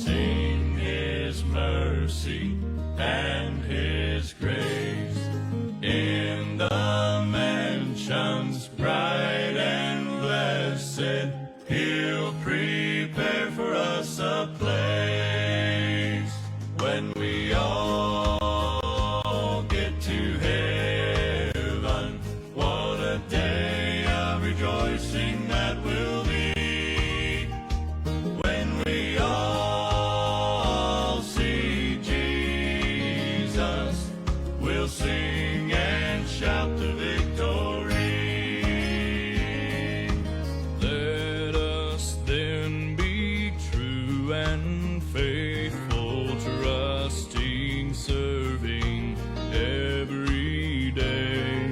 sing His mercy and His grace. In the mansions bright and blessed, He'll prepare for us a place. When we all get to heaven, what a day of rejoicing that will be. When we all see Jesus, we'll sing and shout to victory. Let us then be true and faithful, trusting, serving every day.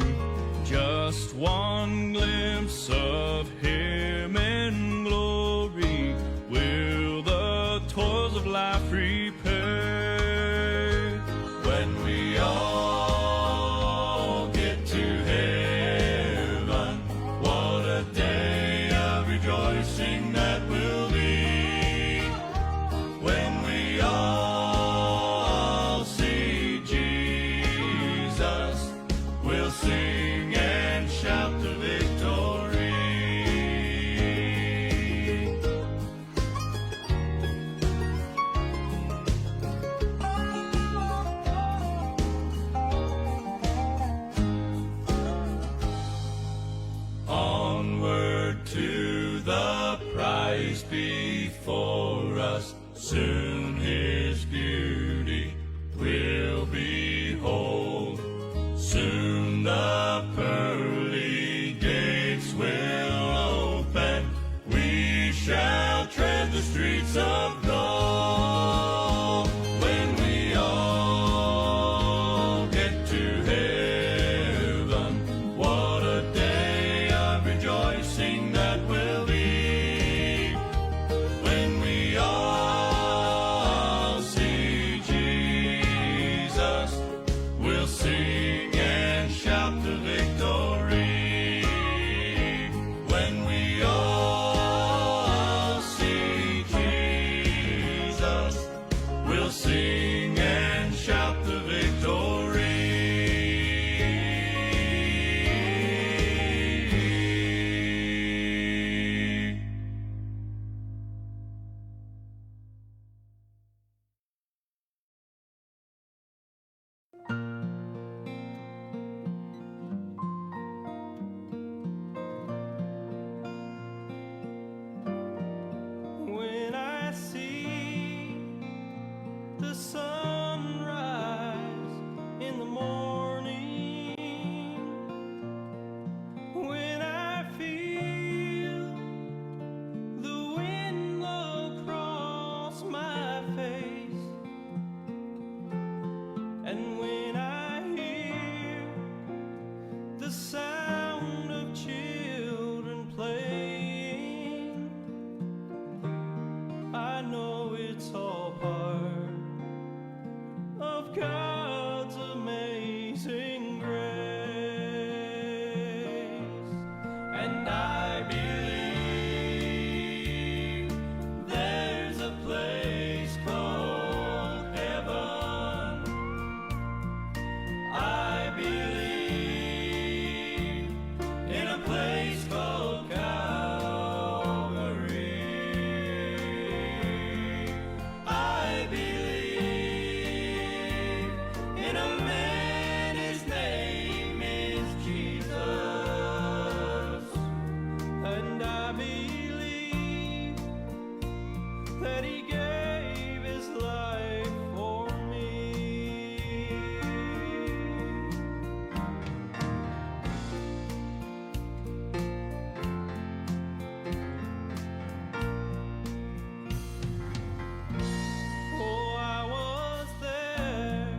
Just one glimpse of Him in glory will the toils of life repay. When we all get to heaven, what a day of rejoicing that will be. When we all see Jesus, we'll sing and shout to victory. Onward to the prize before us, soon His beauty we'll behold. Soon the pearly gates will open, we shall tread the streets of gold. When we all get to heaven, what a day of rejoicing that will be. When we all see Jesus, we'll sing and shout to victory. When we all see Jesus, we'll sing and shout to victory. When I see the sunrise in the morning, when I feel the wind blow across my face, and when I hear the sound of children playing, I know it's all part of God's amazing grace. And I believe there's a place called heaven. I believe in a place called Calvary. I believe in a man, his name is Jesus. And I believe that He gave His life for me. Oh, I was there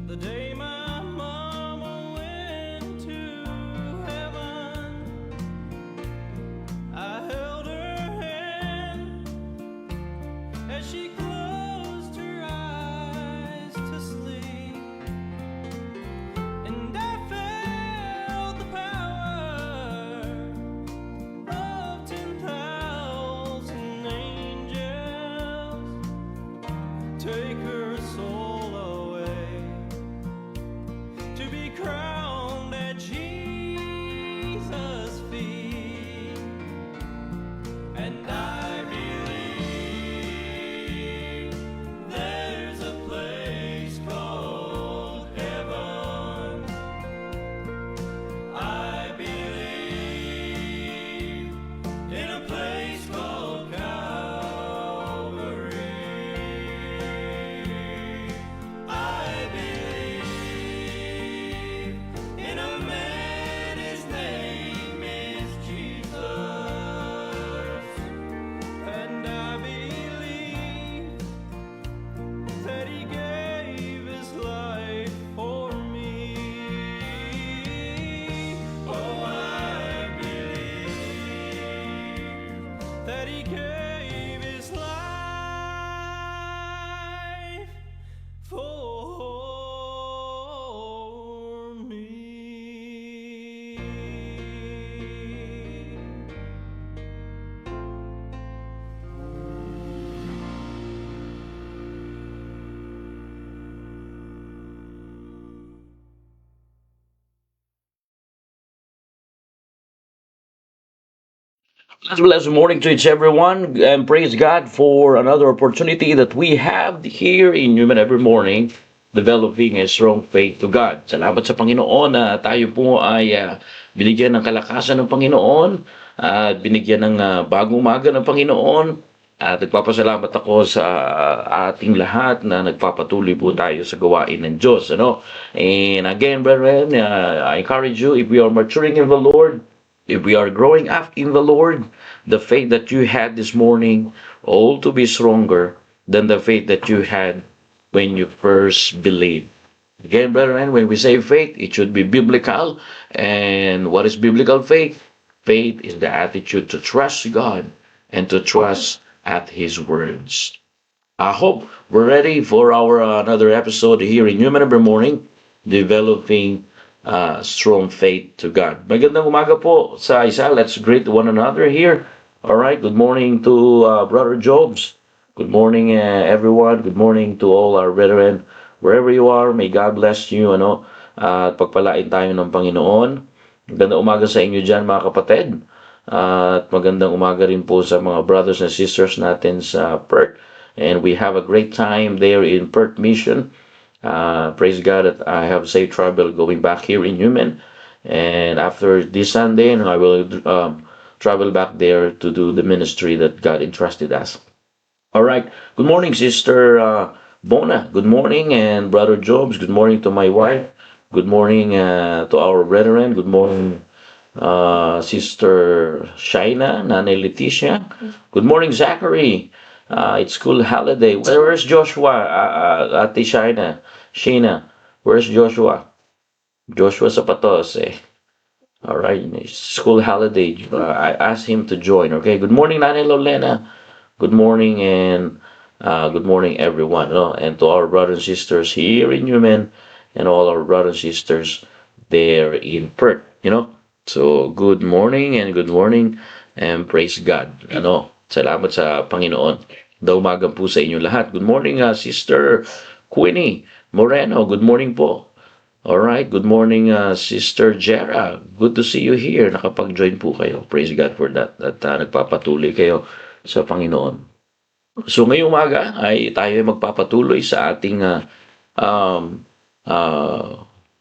the day my mama went to heaven. I held her hand as she closed her eyes to sleep, and I felt the power of 10,000 angels take her soul away, to be crowned at Jesus' feet. And I believe there's a place called heaven. I believe in a place called Calvary. I believe in a man, his name is Jesus. And I believe that he gave his life for me. Oh, I believe that he gave his life for me. Blessed morning to each everyone, and praise God for another opportunity that we have here in Human Every Morning, developing a strong faith to God. Salamat sa Panginoon na tayo po ay binigyan ng kalakasan ng Panginoon at binigyan ng bagong umaga ng Panginoon. At nagpapasalamat ako sa ating lahat na nagpapatuloy po tayo sa gawain ng Diyos. Ano? And again, brethren, I encourage you, if we are maturing in the Lord, if we are growing up in the Lord, the faith that you had this morning, all to be stronger than the faith that you had when you first believed. Again, brethren, when we say faith, it should be biblical. And what is biblical faith? Faith is the attitude to trust God and to trust at His words. I hope we're ready for our another episode here in Human Every Morning, developing strong faith to God. Magandang umaga po sa isa. Let's greet one another here. All right. Good morning to Brother Jobs. Good morning, everyone. Good morning to all our brethren. Wherever you are, may God bless you. At pagpalain tayo ng Panginoon. Magandang umaga sa inyo dyan, mga kapatid. At magandang umaga rin po sa mga brothers and sisters natin sa Perth. And we have a great time there in Perth Mission. Praise God that I have safe travel going back here in Human. And after this Sunday, I will travel back there to do the ministry that God entrusted us. All right. Good morning, Sister Bona. Good morning. And Brother Jobs, good morning to my wife. Good morning to our brethren. Good morning, Sister Shaina, Nanay Leticia. Good morning, Zachary. It's school holiday. Where's Joshua? Ate Shaina, where's Joshua? Joshua Zapatos, eh. All right, school holiday. I asked him to join. Okay. Good morning, Nanay Lolena. Good morning, and good morning, everyone. And to our brothers and sisters here in Human, and all our brothers and sisters there in Perth. So good morning, and praise God. Salamat sa Panginoon. Daw umagang po sa inyo lahat. Good morning, Sister Queenie Moreno. Good morning po. Alright, good morning, Sister Jera. Good to see you here. Nakapag-join po kayo. Praise God for that. At nagpapatuloy kayo sa Panginoon. So ngayong umaga ay tayo magpapatuloy sa ating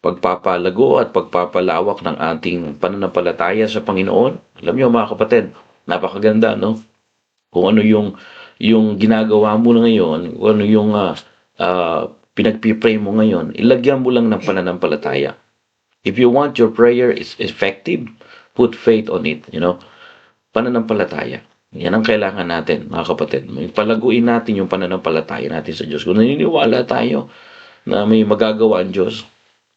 pagpapalago at pagpapalawak ng ating pananampalataya sa Panginoon. Alam niyo, mga kapatid, napakaganda, no? Kung ano yung ginagawa mo na ngayon, kung ano yung pinagpipray mo ngayon, ilagyan mo lang ng pananampalataya. If you want your prayer is effective, put faith on it, Pananampalataya. Yan ang kailangan natin, mga kapatid. Palaguin natin yung pananampalataya natin sa Diyos. Kung naniniwala tayo na may magagawa ang Diyos,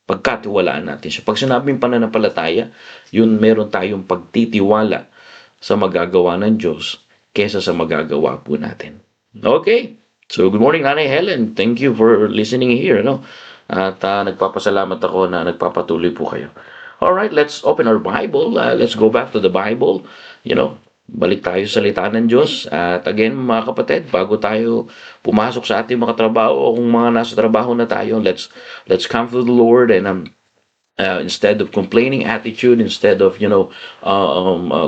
pagkatiwalaan natin siya. Pag sinabing pananampalataya, yun meron tayong pagtitiwala sa magagawa ng Diyos kesa sa magagawa po natin. Okay. So, good morning, Nanay Helen. Thank you for listening here. At nagpapasalamat ako na nagpapatuloy po kayo. Alright, let's open our Bible. Let's go back to the Bible. Balik tayo sa salita ng Diyos. At again, mga kapatid, bago tayo pumasok sa ating mga trabaho o kung mga nasa trabaho na tayo, let's come to the Lord and instead of complaining attitude, instead of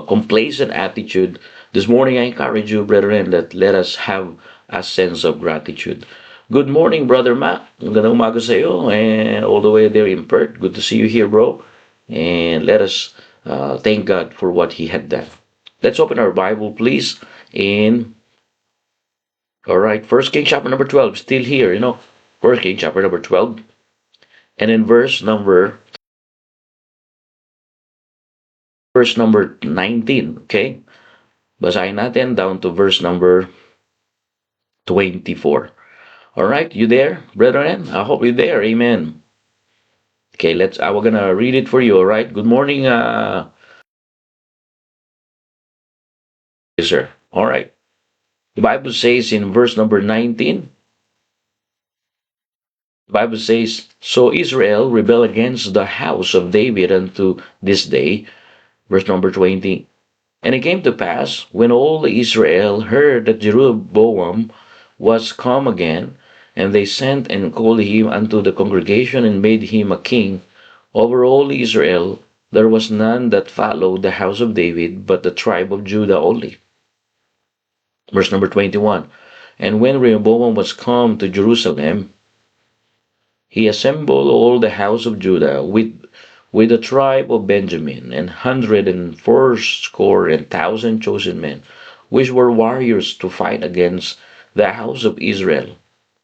complacent attitude, this morning I encourage you, brethren, that let us have a sense of gratitude. Good morning, Brother Mac. Magandang umaga sa iyo, and all the way there in Perth. Good to see you here, bro. And let us thank God for what He had done. Let's open our Bible, please. All right, First King chapter number 12, still here, First King chapter number 12, and in verse number 19, okay? Basahin natin down to verse number 24. All right, you there, brethren? I hope you're there. Amen. Okay, we're gonna read it for you. All right. Good morning, yes, sir. All right. The Bible says in verse number 19, the Bible says, "So Israel rebelled against the house of David unto this day." Verse number 20. "And it came to pass, when all Israel heard that Jeroboam was come again, and they sent and called him unto the congregation, and made him a king over all Israel, there was none that followed the house of David, but the tribe of Judah only." Verse number 21. "And when Rehoboam was come to Jerusalem, he assembled all the house of Judah with the tribe of Benjamin, 180,000 chosen men, which were warriors to fight against the house of Israel,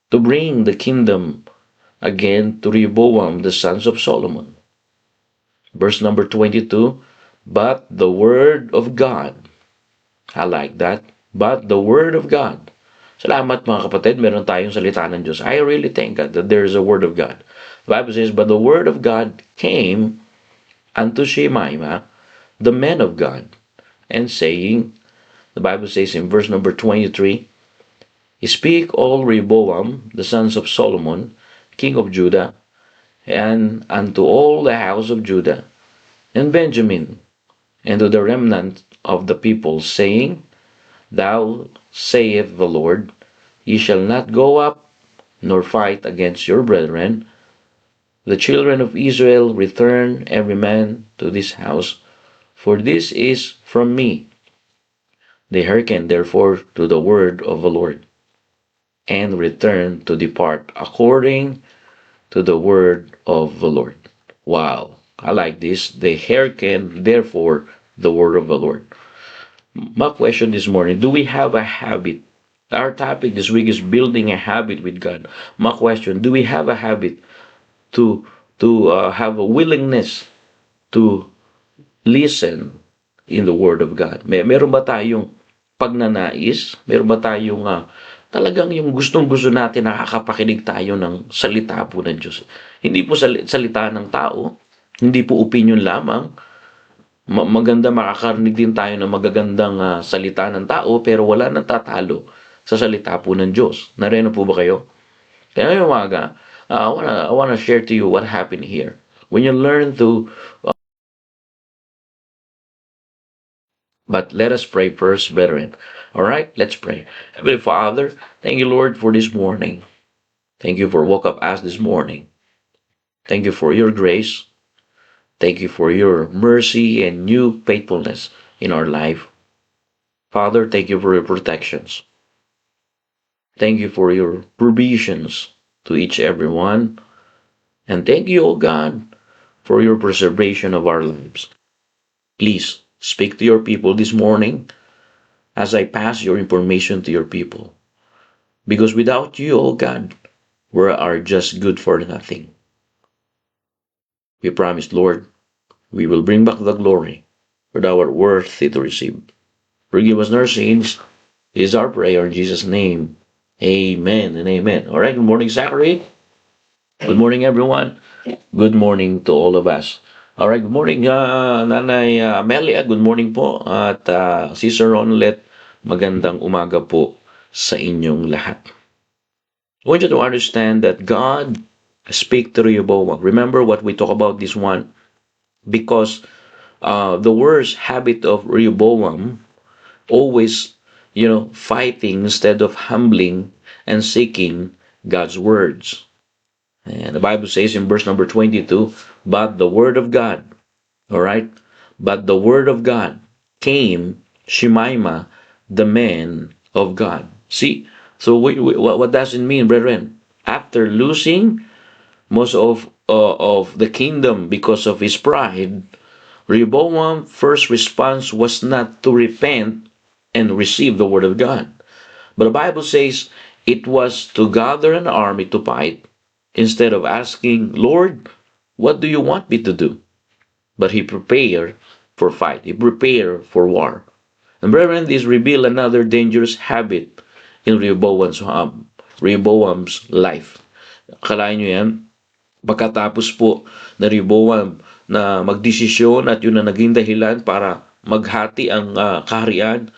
to bring the kingdom again to Rehoboam the sons of Solomon." Verse number 22, "But the word of God," I like that, "but the word of God." Salamat mga kapatid, meron tayong salita ng Diyos. I really thank God that there is a word of God. The Bible says, "But the word of God came unto Shemaiah, the man of God, and saying," the Bible says in verse number 23, "Speak all Rehoboam, the sons of Solomon, king of Judah, and unto all the house of Judah and Benjamin, and to the remnant of the people, saying, Thou saith the Lord, ye shall not go up nor fight against your brethren. The children of Israel return every man to this house, for this is from me. They hearken therefore to the word of the Lord, and return to depart according to the word of the Lord." Wow, I like this. They hearken therefore the word of the Lord. My question this morning, do we have a habit? Our topic this week is building a habit with God. My question, do we have a habit to have a willingness to listen in the Word of God? Meron ba tayong pagnanais? Meron ba tayong talagang yung gustong-gusto natin, nakakapakinig tayo ng salita po ng Diyos? Hindi po salita ng tao, hindi po opinion lamang. Maganda makakarinig din tayo ng magagandang salita ng tao, pero wala nang tatalo sa salita po ng Diyos. Nareno po ba kayo? Kaya ngayong umaga, I wanna share to you what happened here. When you learn to But let us pray first, brethren. All right, let's pray. Heavenly Father, thank you, Lord, for this morning. Thank you for woke up us this morning. Thank you for your grace. Thank you for your mercy and new faithfulness in our life. Father, thank you for your protections. Thank you for your provisions to each everyone. And thank you, O God, for your preservation of our lives. Please speak to your people this morning as I pass your information to your people. Because without you, O God, we are just good for nothing. We promise, Lord, we will bring back the glory for thou art worthy to receive. Forgive us our sins. This is our prayer in Jesus' name. Amen and amen. All right, good morning, Zachary. Good morning, everyone. Good morning to all of us. All right, good morning, Nanay Amelia. Good morning po. At Sister Ronlet, magandang umaga po sa inyong lahat. I want you to understand that God speak to Rehoboam. Remember what we talk about this one? Because the worst habit of Rehoboam always, fighting instead of humbling and seeking God's words. And the Bible says in verse number 22, but the word of God, all right? But the word of God came Shemaiah, the man of God. See? So what does it mean, brethren? After losing most of the kingdom because of his pride, Rehoboam's first response was not to repent and receive the word of God. But the Bible says it was to gather an army to fight instead of asking, Lord, what do you want me to do? But he prepared for fight. He prepared for war. And brethren, this reveal another dangerous habit in Rehoboam's life. Akalain nyo yan? Pagkatapos po na Rehoboam na magdesisyon at yun na naging dahilan para maghati ang kaharian,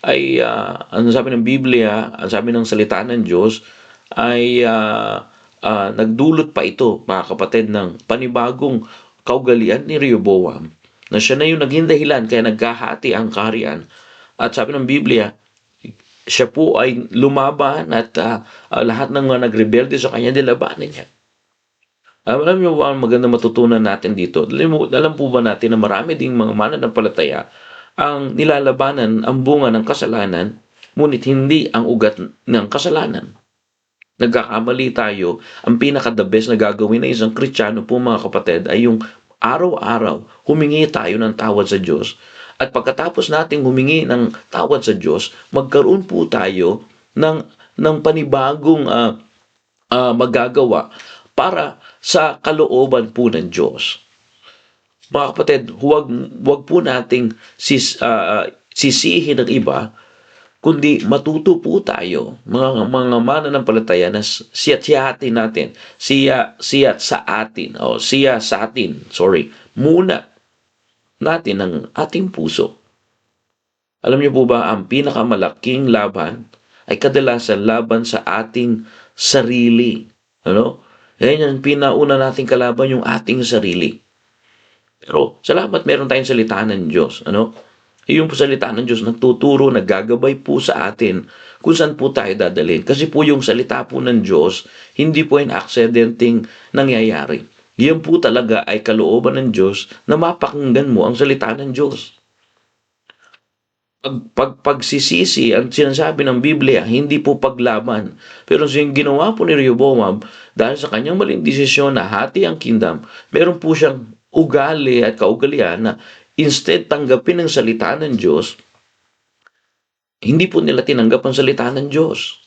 ay ang sabi ng Biblia, ang sabi ng salita ng Diyos, ay nagdulot pa ito, mga kapatid, ng panibagong kaugalian ni Rehoboam, na siya na yung naging dahilan kaya nagkahati ang kaharian. At sabi ng Biblia, siya po ay lumaban at lahat ng mga nagrebelde sa kanya, nilabanan niya. Alam niyo ba ang magandang matutunan natin dito? Alam po ba natin na marami ding mga mananampalataya ang nilalabanan ang bunga ng kasalanan, ngunit hindi ang ugat ng kasalanan. Nagkakamali tayo. Ang pinaka-the best na gagawin ng isang Kristiyano po, mga kapatid, ay yung araw-araw humingi tayo ng tawad sa Diyos. At pagkatapos nating humingi ng tawad sa Diyos, magkaroon po tayo ng panibagong magagawa para sa kalooban po ng Diyos. Mga kapatid, huwag po nating sisihin ng iba, kundi matuto po tayo, mga mananampalataya, na siyatin natin, siya sa atin, muna natin ang ating puso. Alam niyo po ba, ang pinakamalaking laban ay kadalasan laban sa ating sarili. Ano? Yan yung pinauna nating kalaban, yung ating sarili. Pero salamat meron tayong salita ng Diyos. Ano? Yung po salita ng Diyos nagtuturo, naggagabay po sa atin kung saan po tayo dadalhin. Kasi po yung salita po ng Diyos, hindi po yung accidenting nangyayari. Yan po talaga ay kalooban ng Diyos na mapakinggan mo ang salita ng Diyos. Pagsisisi, ang sinasabi ng Biblia, hindi po paglaban. Pero yung ginawa po ni Rehoboam, dahil sa kanyang maling desisyon na hati ang kingdom, meron po siyang ugali at kaugalian na instead tanggapin ang salita ng Diyos, hindi po nila tinanggap ang salita ng Diyos.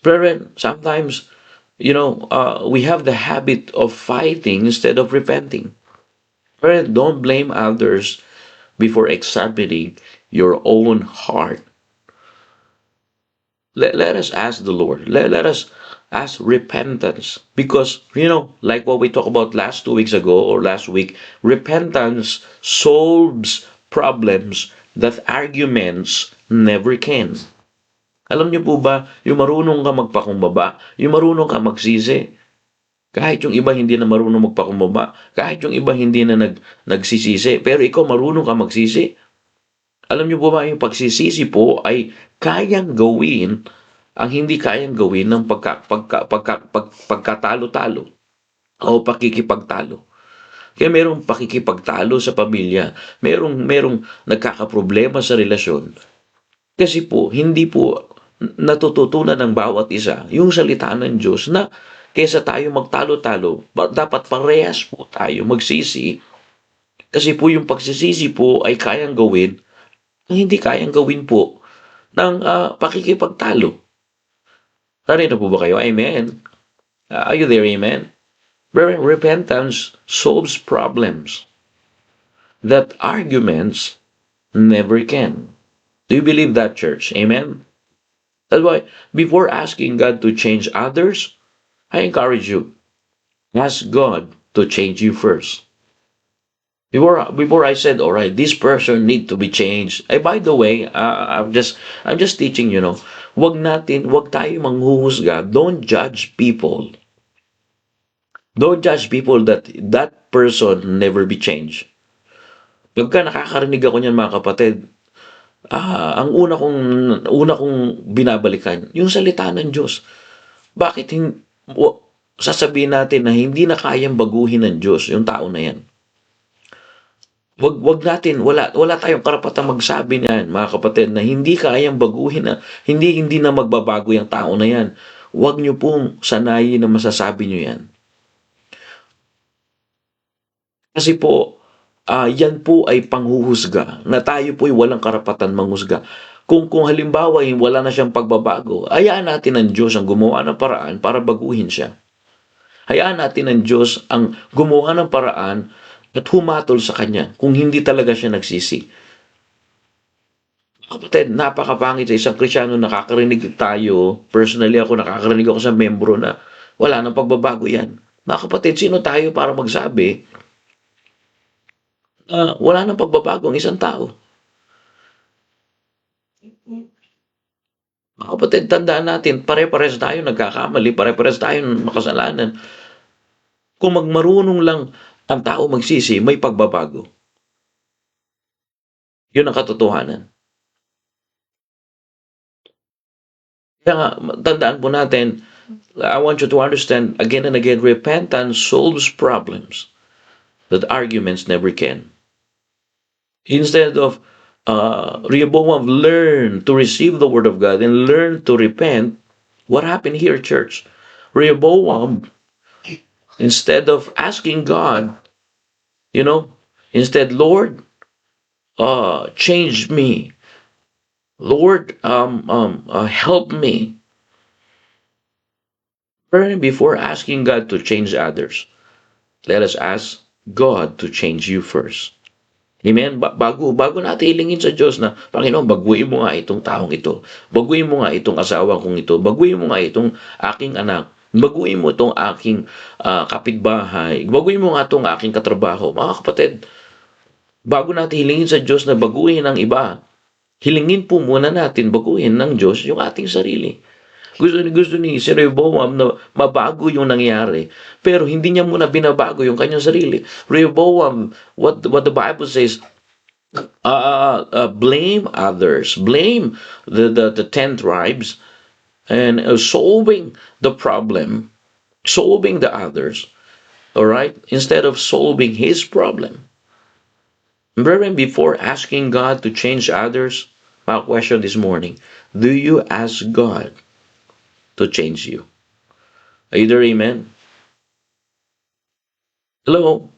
Brethren, sometimes, we have the habit of fighting instead of repenting. Brethren, don't blame others before examining your own heart. Let us ask the Lord. Let us ask repentance. Because, like what we talked about last 2 weeks ago or last week, repentance solves problems that arguments never can. Alam niyo po ba, yung marunong ka magpakumbaba, yung marunong ka magsisi, kahit yung iba hindi na marunong magpakumbaba, kahit yung iba hindi na nagsisisi, pero ikaw marunong ka magsisi. Alam niyo po ba, yung pagsisisi po ay kayang gawin ang hindi kayang gawin ng pagkatalo-talo o pakikipagtalo. Kaya merong pakikipagtalo sa pamilya, merong nagkakaproblema sa relasyon. Kasi po, hindi po natututunan ng bawat isa yung salita ng Diyos na kaysa tayo magtalo-talo, dapat parehas po tayo magsisi. Kasi po yung pagsisisi po ay kayang gawin ang hindi kayang gawin po ng pakikipagtalo. Narito po ba kayo? Amen. Are you there? Amen. Repentance solves problems that arguments never can. Do you believe that, church? Amen. That's why before asking God to change others, I encourage you, ask God to change you first. Before I said, all right, this person need to be changed. By the way, I'm just teaching, wag tayo manghuhusga. Don't judge people. Don't judge people that person never be changed. Pagka nakakarinig ako niyan, mga kapatid, ang una kong binabalikan, yung salita ng Diyos. Bakit sasabihin natin na hindi na kayang baguhin ng Diyos yung tao na yan? Wag natin, wala tayong karapatang magsabi niyan, mga kapatid, na hindi kayang baguhin na, hindi na magbabago yung tao na yan. Wag niyo pong sanayin na masasabi niyo yan. Kasi po, yan po ay panghuhusga, na tayo po ay walang karapatan manghusga. Kung halimbawa wala na siyang pagbabago, hayaan natin ang Diyos ang gumawa ng paraan para baguhin siya. Hayaan natin ang Diyos ang gumawa ng paraan at humatol sa Kanya kung hindi talaga siya nagsisi. Kapatid, napakapangit sa isang Kristiyano, nakakarinig tayo, personally ako, nakakarinig ako sa membro na wala nang pagbabago yan. Mga kapatid, sino tayo para magsabi wala nang pagbabago ang isang tao? Mga kapatid, tandaan natin, pare-pares tayo nagkakamali, pare-pares tayo makasalanan. Kung marunong lang ang tao magsisi, may pagbabago. Yun ang katotohanan. Kaya nga, tandaan po natin, I want you to understand, again and again, repentance solves problems that arguments never can. Instead of Rehoboam learn to receive the word of God and learn to repent, what happened here, church? Rehoboam, instead of asking God, instead, Lord, change me. Lord, help me. Before asking God to change others, let us ask God to change you first. Amen? Bago natin hilingin sa Diyos na, Panginoon, baguhin mo nga itong taong ito. Baguhin mo nga itong asawa kong ito. Baguhin mo nga itong aking anak. Baguhin mo itong aking kapitbahay. Baguhin mo nga itong aking katrabaho. Mga kapatid, bago natin hilingin sa Diyos na baguhin ang iba, hilingin po muna natin baguhin ng Diyos yung ating sarili. Gusto ni si Rehoboam na mabago yung nangyari, pero hindi niya muna binabago yung kanyang sarili. Rehoboam, what the Bible says, blame others, blame the 10 tribes, and solving the problem, solving the others, all right, instead of solving his problem. Brethren, before asking God to change others, my question this morning, do you ask God to change you? Either amen? Hello?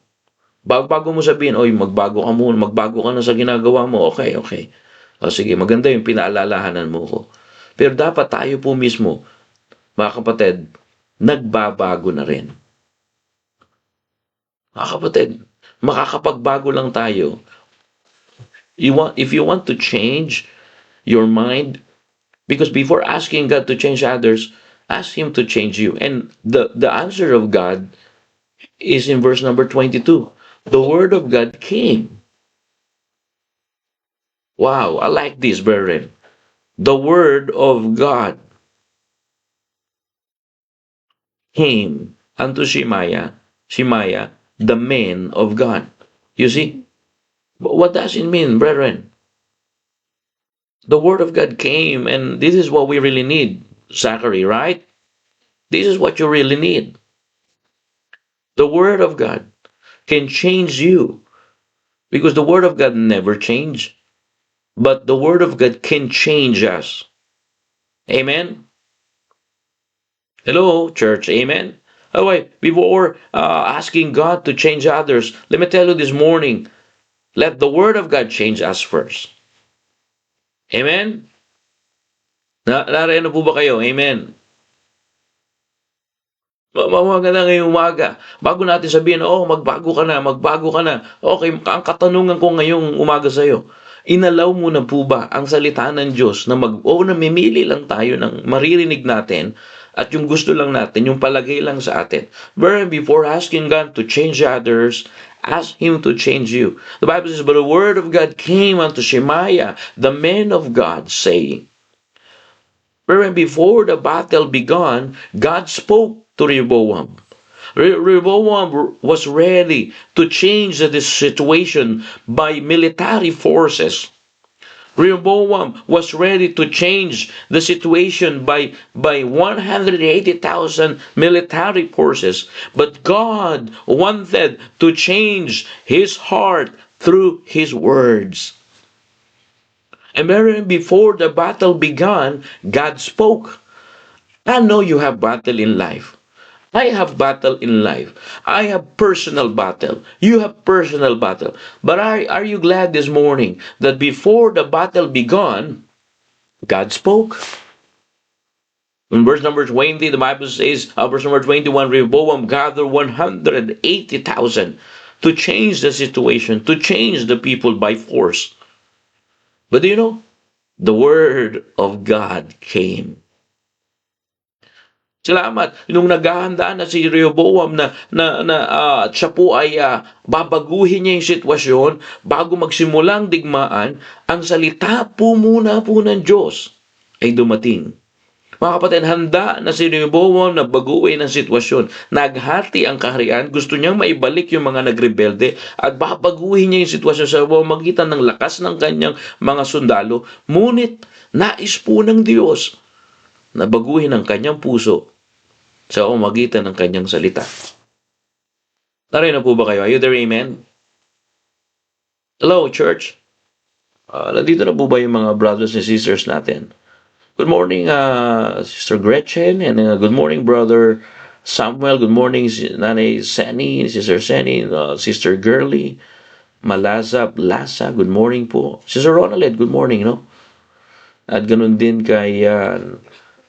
Bago mo sabihin, oy, magbago ka muna, magbago ka na sa ginagawa mo, okay. O sige, maganda yung pinaalalahanan mo ko. Pero dapat tayo po mismo, mga kapatid, nagbabago na rin. Mga kapatid, makakapagbago lang tayo. If you want to change your mind, because before asking God to change others, ask Him to change you. And the answer of God is in verse number 22. The Word of God came. Wow, I like this, brethren. The Word of God came unto Shemaiah, the man of God. You see? But what does it mean, brethren? The Word of God came, and this is what we really need, Zachary, right? This is what you really need. The Word of God can change you, because the Word of God never changed, but the Word of God can change us. Amen? Hello, church, amen? Alright, before asking God to change others, let me tell you this morning, let the Word of God change us first. Amen? Nareno po ba kayo? Amen? Maganda ngayong umaga. Bago natin sabihin, magbago ka na. Okay, ang katanungan ko ngayong umaga sa'yo, inalaw mo na po ba ang salita ng Diyos na namimili lang tayo ng maririnig natin at yung gusto lang natin, yung palagay lang sa atin. But before asking God to change others, ask Him to change you. The Bible says, but the Word of God came unto Shemaiah, the man of God, saying, before the battle began, God spoke to Rehoboam. Rehoboam was ready to change this situation by military forces. Rehoboam was ready to change the situation by 180,000 military forces. But God wanted to change his heart through his words. And before the battle began, God spoke. I know you have battle in life. I have battle in life. I have personal battle. You have personal battle. But are you glad this morning that before the battle began, God spoke? In verse number 20, the Bible says, verse number 21, Rehoboam gathered 180,000 to change the situation, to change the people by force. But do you know, the word of God came. Salamat. Nung naghahanda na si Rehoboam siya po ay babaguhin niya yung sitwasyon bago magsimulang digmaan, ang salita po muna po ng Diyos ay dumating. Mga kapatid, handa na si Rehoboam na baguhin ang sitwasyon. Naghati ang kaharian, gusto niyang maibalik yung mga nagrebelde at babaguhin niya yung sitwasyon sa pamamagitan ng lakas ng kanyang mga sundalo. Ngunit nais po ng Diyos na baguhin ang kanyang puso sa pamamagitan ng kanyang salita. Narin na po ba kayo? Are you there? Amen? Hello, church? Nandito na po ba yung mga brothers and sisters natin? Good morning, Sister Gretchen, and good morning, Brother Samuel. Good morning, Nanay Sani, Sister Sani, Sister Girly, Malazap, Lasa. Good morning po. Sister Ronald, good morning, no? At ganun din kay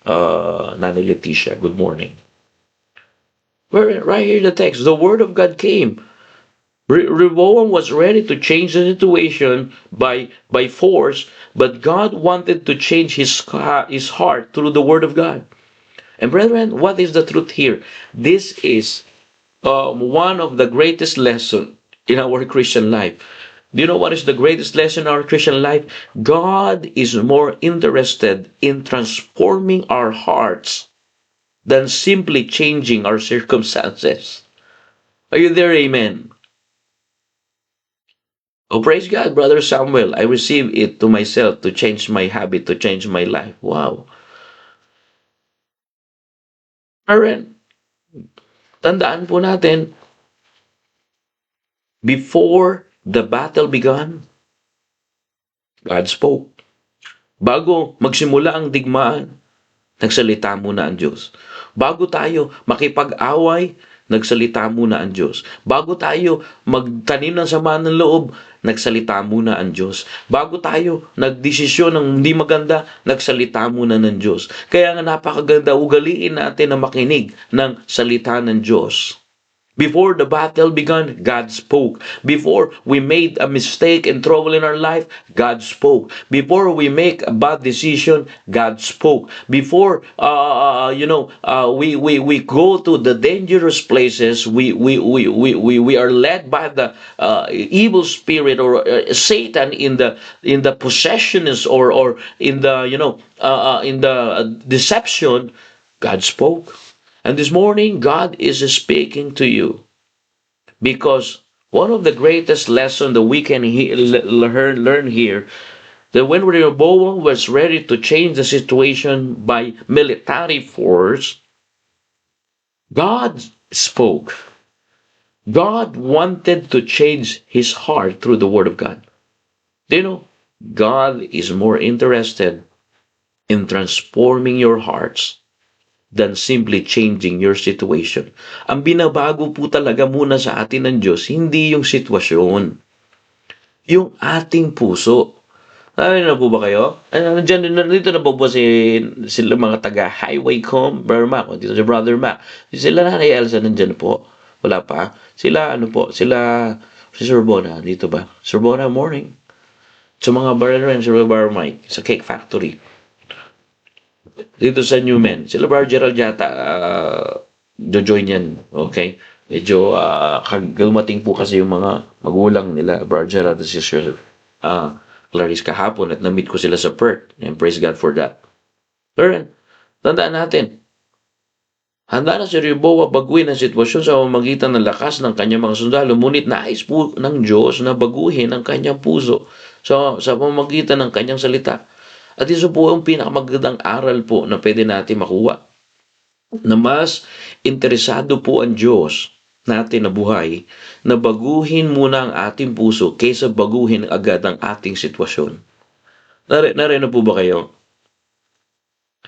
Nanay Leticia. Good morning. Right here the text. The word of God came. Rehoboam was ready to change the situation by force, but God wanted to change his heart through the word of God. And brethren, what is the truth here? This is one of the greatest lessons in our Christian life. Do you know what is the greatest lesson in our Christian life? God is more interested in transforming our hearts than simply changing our circumstances. Are you there? Amen. Oh, praise God, Brother Samuel. I receive it to myself to change my habit, to change my life. Wow. Parent, tandaan po natin, before the battle began, God spoke. Bago magsimula ang digmaan, nagsalita muna ang Diyos. Bago tayo makipag-away, nagsalita muna ang Diyos. Bago tayo magtanim ng sama ng loob, nagsalita muna ang Diyos. Bago tayo nagdesisyon ng hindi maganda, nagsalita muna ng Diyos. Kaya nga napakaganda, ugaliin natin na makinig ng salita ng Diyos. Before the battle began, God spoke. Before we made a mistake and trouble in our life, God spoke. Before we make a bad decision, God spoke. Before we go to the dangerous places, we are led by the evil spirit or Satan in the possessions or in the deception, God spoke. And this morning, God is speaking to you because one of the greatest lessons that we can learn here, that when Rehoboam was ready to change the situation by military force, God spoke. God wanted to change his heart through the Word of God. Do you know, God is more interested in transforming your hearts than simply changing your situation. Ang binabago po talaga muna sa atin ng Diyos, hindi yung sitwasyon, yung ating puso. Na po ba kayo? Dito na po ba sila mga taga-Highwaycom, Brother Mac, dito si Brother Mac. Sila Nanay Elsa nandyan po. Wala pa. Sila si Sir Bona, dito ba? Sir Bona, morning. Sa mga brethren, Sir Brother Mike, sa Cake Factory. Dito sa Newman, sila Brother Gerald yata, join yan, okay? Medyo dumating po kasi yung mga magulang nila, Brother Gerald at Sister Clarice kahapon at na-meet ko sila sa Perth. And praise God for that. Pero, tandaan natin, handa na si Rehoboam baguhin ang sitwasyon sa pamamagitan ng lakas ng kanyang mga sundalo, ngunit nais po ng Diyos na baguhin ang kanyang puso sa pamamagitan ng kanyang salita. At isa po ang pinakamagandang aral po na pwede natin makuha. Na mas interesado po ang Diyos natin na buhay na baguhin muna ang ating puso kaysa baguhin agad ang ating sitwasyon. Narino po ba kayo?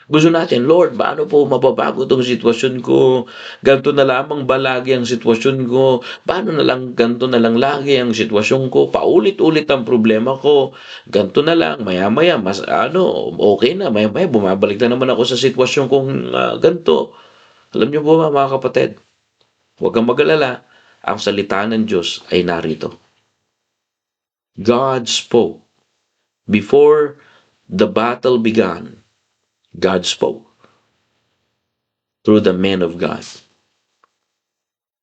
Gusto natin, Lord, paano po mababago itong sitwasyon ko? Ganito na lamang ba lagi ang sitwasyon ko? Paano na lang, ganito na lang lagi ang sitwasyon ko? Paulit-ulit ang problema ko. Ganito na lang, maya-maya, okay na. Maya-maya, bumabalik na naman ako sa sitwasyon kong ganito. Alam niyo po ba, mga kapatid? Huwag kang mag-alala. Ang salita ng Diyos ay narito. God spoke. Before the battle began, God spoke through the men of God.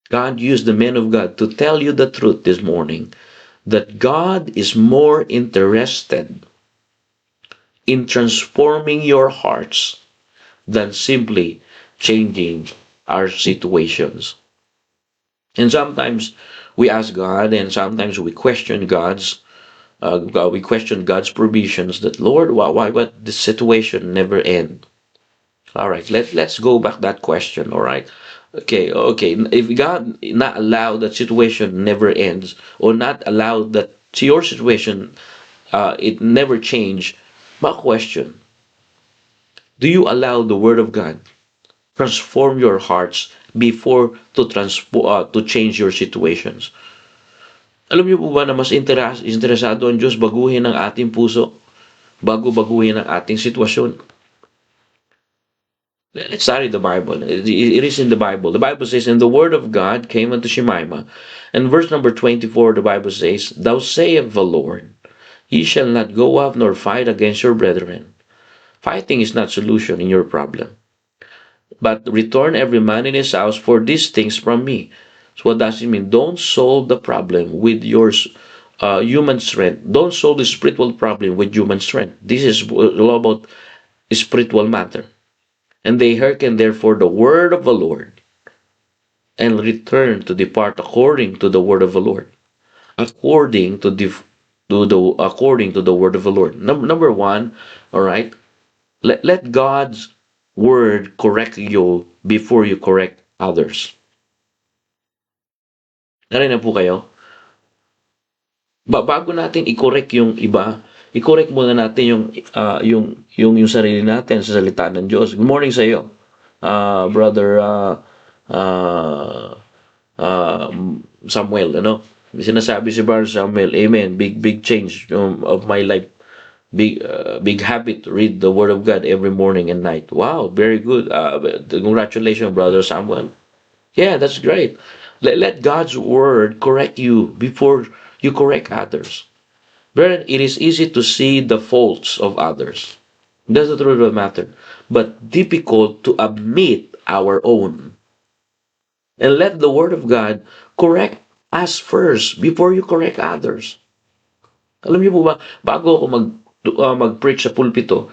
God used the men of God to tell you the truth this morning that God is more interested in transforming your hearts than simply changing our situations. And sometimes we ask God, and sometimes we question God's provisions. That Lord, why the situation never end? All right, let's go back that question. All right, okay. If God not allow that situation never ends, or not allow that your situation it never change, my question: do you allow the Word of God transform your hearts before to change your situations? Alam niyo po ba na mas interesado ang Diyos baguhin ang ating puso bago baguhin ang ating sitwasyon? Let's study the Bible. It is in the Bible. The Bible says, "And the word of God came unto Shemaiah." And verse number 24, the Bible says, "Thou sayest the Lord, ye shall not go up nor fight against your brethren." Fighting is not solution in your problem. "But return every man in his house for these things from me." So what does it mean? Don't solve the problem with your human strength. Don't solve the spiritual problem with human strength. This is all about spiritual matter. "And they hearken therefore the word of the Lord, and return to depart according to the word of the Lord." According to the word of the Lord. Number one, all right. Let God's word correct you before you correct others. Narinig po kayo? Bago natin i-correct yung iba, i-correct muna natin yung sarili natin sa salita ng Diyos. Good morning sa iyo, brother Samuel. Sinasabi si Brother Samuel, amen, big change of my life. Big habit to read the Word of God every morning and night. Wow, very good. Congratulations, Brother Samuel. Yeah, that's great. Let God's word correct you before you correct others. Brethren, it is easy to see the faults of others. That's the truth of the matter. But difficult to admit our own. And let the word of God correct us first before you correct others. Alam niyo po ba, bago ako mag-preach sa pulpito,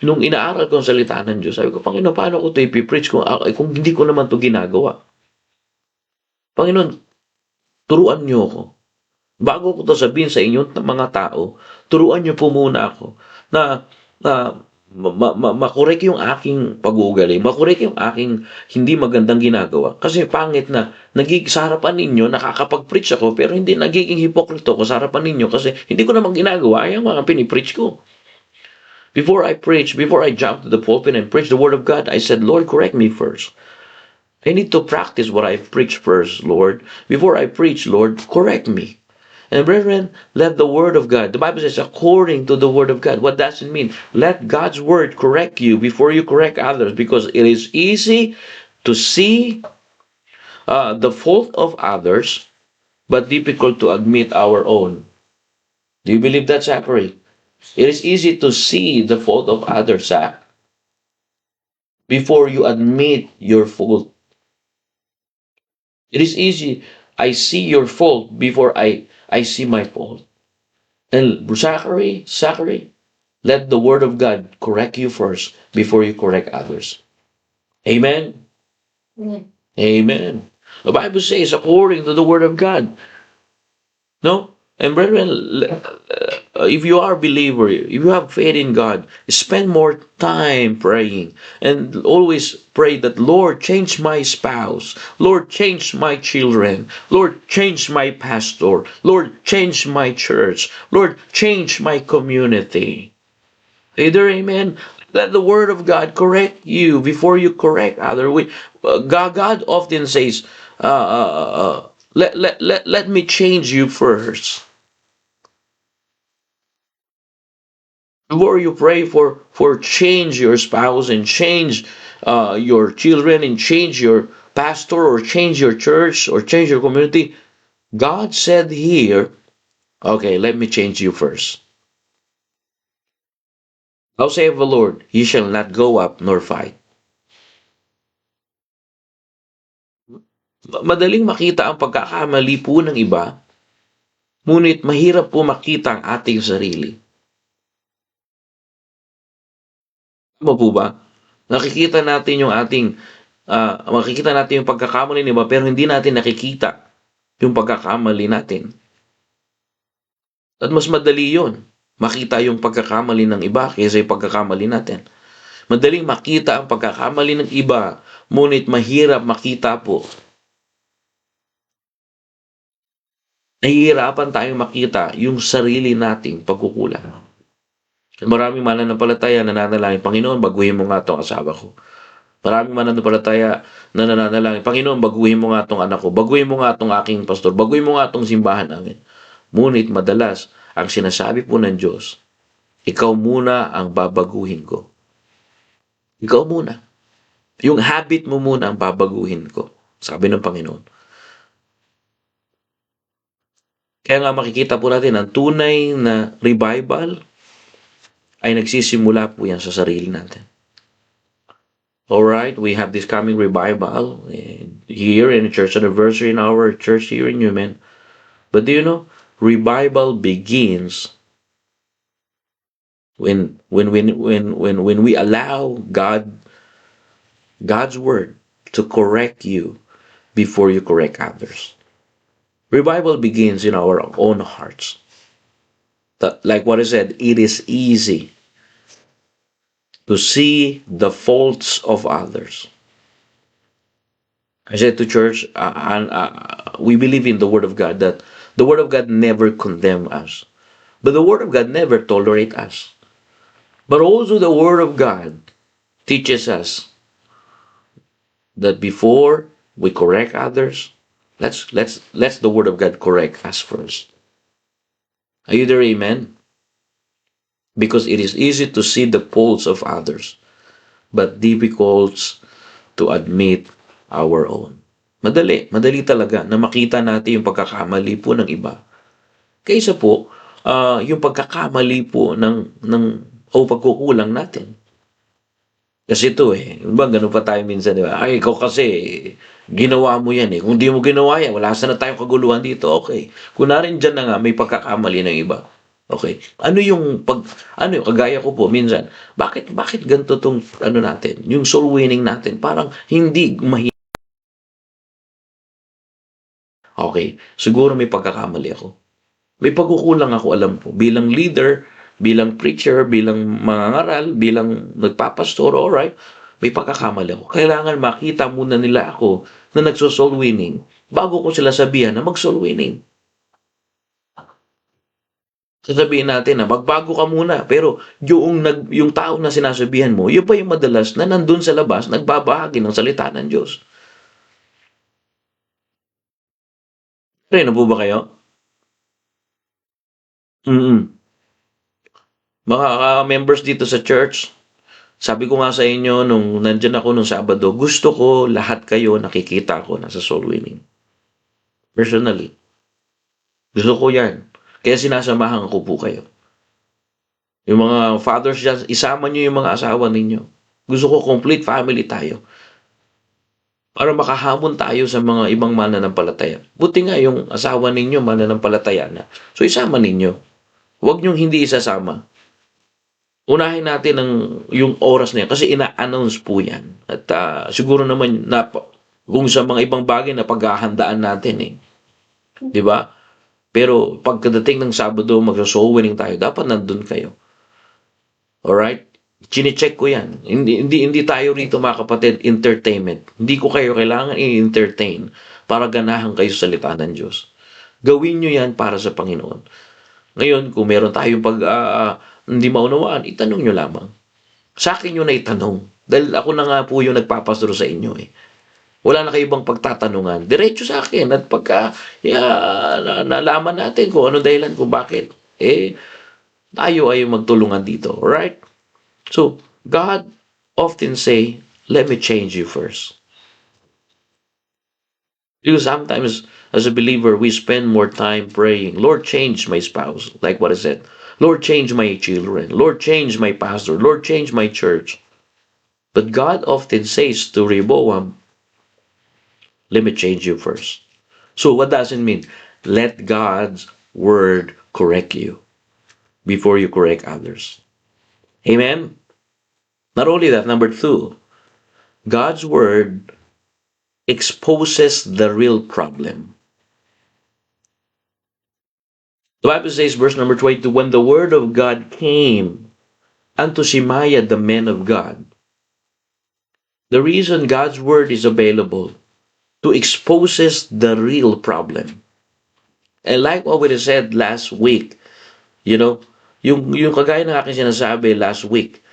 nung inaaral ko ang salita ng Diyos, sabi ko, Panginoon, paano ko ito i-preach kung hindi ko naman ito ginagawa? Panginoon, turuan niyo ako. Bago ko ito sabihin sa inyong mga tao, turuan niyo po muna ako na makorek yung aking pag-uugali, makorek yung aking hindi magandang ginagawa. Kasi pangit na sa harapan ninyo, nakakapag-preach ako, pero hindi nagiging hipokrito ko sa harapan ninyo kasi hindi ko naman ginagawa yung mga pinipreach ko. Before I jump to the pulpit and preach the word of God, I said, Lord, correct me first. I need to practice what I preach first, Lord. Before I preach, Lord, correct me. And brethren, let the word of God, the Bible says, according to the word of God. What does it mean? Let God's word correct you before you correct others, because it is easy to see the fault of others, but difficult to admit our own. Do you believe that, Zachary? It is easy to see the fault of others, Zach, before you admit your fault. It is easy. I see your fault before I see my fault. And Zachary, let the word of God correct you first before you correct others. Amen? Amen. The Bible says according to the word of God. No? And brethren, if you are a believer, if you have faith in God, spend more time praying and always pray that, Lord, change my spouse. Lord, change my children. Lord, change my pastor. Lord, change my church. Lord, change my community. Either, amen. Let the word of God correct you before you correct other. God often says, let me change you first. Before you pray for change your spouse and change your children and change your pastor or change your church or change your community, God said here, okay, let me change you first. Thou saith the Lord, ye shall not go up nor fight. Madaling makita ang pagkakamali po ng iba, ngunit mahirap po makita ang ating sarili. Mo po ba? Makikita natin yung pagkakamali ng iba, pero hindi natin nakikita yung pagkakamali natin. At mas madali yon, makita yung pagkakamali ng iba kaysa yung pagkakamali natin. Madaling makita ang pagkakamali ng iba, ngunit mahirap makita po. Nahihirapan tayong makita yung sarili nating pagkukulang. Maraming mananampalataya na nananalangin, Panginoon, baguhin mo nga itong asawa ko. Maraming mananampalataya na nananalangin, Panginoon, baguhin mo nga itong anak ko. Baguhin mo nga itong aking pastor. Baguhin mo nga itong simbahan namin. Ngunit madalas, ang sinasabi po ng Diyos, ikaw muna ang babaguhin ko. Ikaw muna. Yung habit mo muna ang babaguhin ko. Sabi ng Panginoon. Kaya nga makikita po natin ang tunay na revival ay nagsisimula po yan sa sarili natin. Alright, we have this coming revival here in church anniversary in our church here in Newman. But do you know, revival begins when we allow God's word to correct you before you correct others. Revival begins in our own hearts. Like what I said, it is easy to see the faults of others. I said to church, we believe in the Word of God, that the Word of God never condemns us. But the Word of God never tolerates us. But also the Word of God teaches us that before we correct others, let's the Word of God correct us first. Are you there, amen? Because it is easy to see the faults of others, but difficult to admit our own. Madali talaga na makita natin yung pagkakamali po ng iba. Kaysa po, yung pagkakamali po o pagkukulang natin. Kasi ito ganun pa tayo minsan, di ba? Ay, ikaw kasi, ginawa mo yan Kung di mo ginawa yan, wala sana tayong kaguluhan dito. Okay. Kunarin dyan na nga, may pagkakamali ng iba. Okay. Kagaya ko po, minsan, bakit ganito tong, natin, yung soul winning natin, parang hindi mahirap. Okay. Siguro may pagkakamali ako. May pagkukulang ako, alam po. Bilang leader, bilang preacher, bilang mangangaral, bilang nagpapastor, alright, may pagkakamali ako. Kailangan makita muna nila ako na nagso-soul winning bago ko sila sabihan na mag-soul winning. Sasabihin natin na magbago ka muna, pero yung tao na sinasabihan mo, yun pa yung madalas na nandun sa labas, nagbabahagi ng salita ng Diyos. Reno po ba kayo? Mga members dito sa church, sabi ko nga sa inyo nung nandyan ako nung Sabado, gusto ko lahat kayo nakikita ko nasa soul winning. Personally. Gusto ko yan. Kaya sinasamahan ko po kayo. Yung mga fathers dyan, isama nyo yung mga asawa ninyo. Gusto ko complete family tayo. Para makahamon tayo sa mga ibang mananampalataya. Buti nga yung asawa ninyo mananampalataya na. So isama ninyo. Huwag nyong hindi isasama. Unahin natin yung oras na yan kasi ina-announce po yan. At siguro naman kung sa mga ibang bagay na paghahandaan natin Di ba? Pero pagkadating ng Sabado, magso-soul winning tayo, dapat nandun kayo. Alright? Chine-check ko yan. Hindi tayo rito mga kapatid, entertainment. Hindi ko kayo kailangan i-entertain para ganahan kayo sa salita ng Diyos. Gawin nyo yan para sa Panginoon. Ngayon, kung meron tayong hindi maunawaan, itanong nyo lamang. Sa akin nyo na itanong. Dahil ako na nga po yung nagpapastoro sa inyo eh. Wala na kayo bang pagtatanungan? Diretso sa akin. At pagka nalaman natin kung ano dahilan, kung bakit, tayo ay magtulungan dito. Alright? So, God often say, let me change you first. Because sometimes, as a believer, we spend more time praying, Lord, change my spouse, like what I said. Lord, change my children. Lord, change my pastor. Lord, change my church. But God often says to Rehoboam, let me change you first. So what does it mean? Let God's word correct you before you correct others. Amen? Not only that, number 2, God's word exposes the real problem. The Bible says, verse number 22, when the word of God came unto Shemaiah, the man of God. The reason God's word is available to exposes the real problem. And like what we said last week, yung kagaya ng aking sinasabi last week,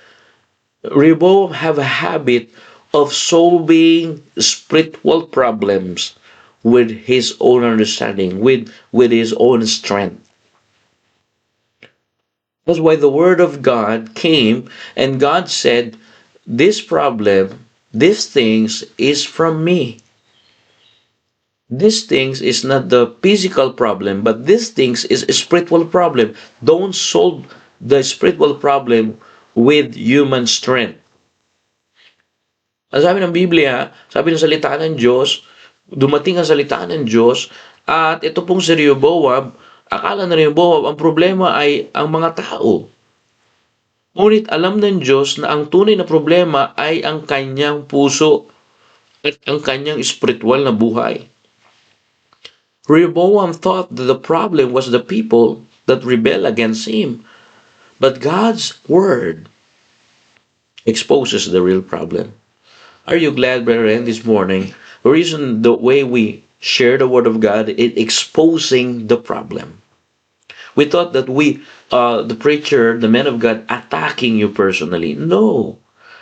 Rehoboam have a habit of solving spiritual problems with his own understanding, with his own strength. That's why the word of God came and God said, this problem, these things is from me. These things is not the physical problem, but these things is a spiritual problem. Don't solve the spiritual problem with human strength. Ang sabi ng Biblia, sabi ng salita ng Diyos, dumating ang salita ng Diyos, at ito pong si Rehoboam, akala na Rehoboam, ang problema ay ang mga tao. Ngunit alam ng Diyos na ang tunay na problema ay ang kanyang puso at ang kanyang spiritual na buhay. Rehoboam thought that the problem was the people that rebel against him. But God's word exposes the real problem. Are you glad, brethren, this morning? The reason the way we share the word of God is exposing the problem. We thought that the preacher, the man of God, attacking you personally. No.